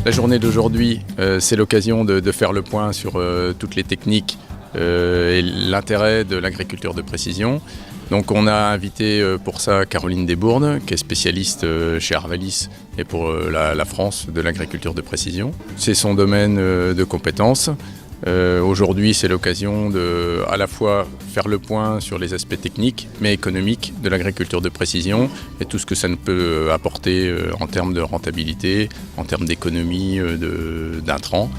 La journée d'aujourd'hui, c'est l'occasion de faire le point sur toutes les techniques et l'intérêt de l'agriculture de précision. Donc on a invité pour ça Caroline Desbourdes, qui est spécialiste chez Arvalis et pour la France de l'agriculture de précision. C'est son domaine de compétences. Aujourd'hui, c'est l'occasion de à la fois faire le point sur les aspects techniques, mais économiques de l'agriculture de précision et tout ce que ça peut apporter en termes de rentabilité, en termes d'économie d'intrants.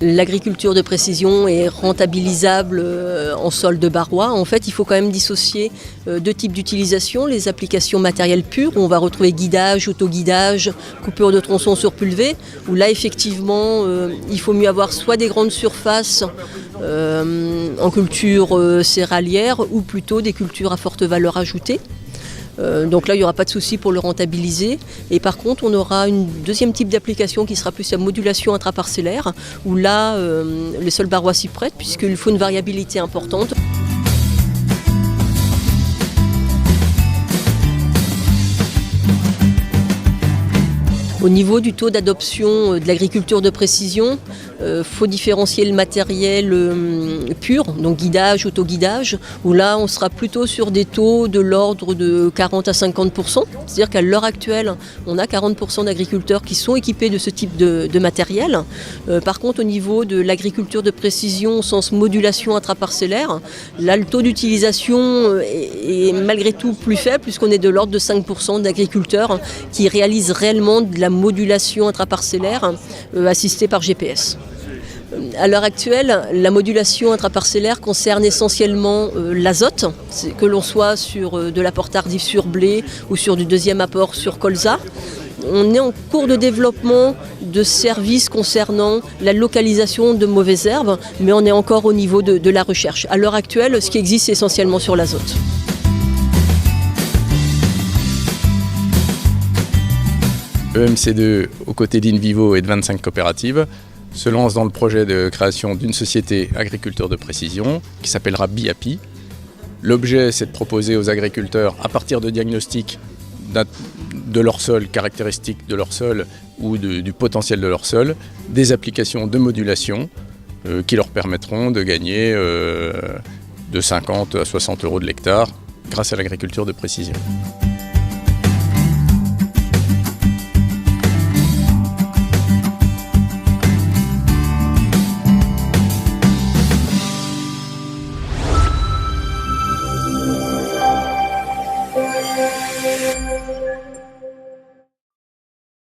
L'agriculture de précision est rentabilisable en sol de barrois. En fait, il faut quand même dissocier deux types d'utilisation. Les applications matérielles pures, où on va retrouver guidage, autoguidage, coupure de tronçons surpulvés, où là, effectivement, il faut mieux avoir soit des grandes surfaces en culture céréalière ou plutôt des cultures à forte valeur ajoutée. Donc là, il n'y aura pas de souci pour le rentabiliser. Et par contre, on aura une deuxième type d'application qui sera plus la modulation intraparcellaire, où là, les sols barrois s'y prêtent, puisqu'il faut une variabilité importante. Au niveau du taux d'adoption de l'agriculture de précision, faut différencier le matériel pur, donc guidage, autoguidage, où là on sera plutôt sur des taux de l'ordre de 40 à 50%. C'est-à-dire qu'à l'heure actuelle, on a 40% d'agriculteurs qui sont équipés de ce type de matériel. Par contre, au niveau de l'agriculture de précision au sens modulation intraparcellaire, là le taux d'utilisation est malgré tout plus faible, puisqu'on est de l'ordre de 5% d'agriculteurs qui réalisent réellement de la modulation intraparcellaire assistée par GPS. À l'heure actuelle, la modulation intraparcellaire concerne essentiellement l'azote, que l'on soit sur de l'apport tardif sur blé ou sur du deuxième apport sur colza. On est en cours de développement de services concernant la localisation de mauvaises herbes, mais on est encore au niveau de la recherche. À l'heure actuelle, ce qui existe, c'est essentiellement sur l'azote. EMC2, aux côtés d'Invivo et de 25 coopératives, se lance dans le projet de création d'une société agriculture de précision qui s'appellera BIAPI. L'objet, c'est de proposer aux agriculteurs, à partir de diagnostics de leur sol, caractéristiques de leur sol ou du potentiel de leur sol, des applications de modulation qui leur permettront de gagner de 50 à 60 € de l'hectare grâce à l'agriculture de précision.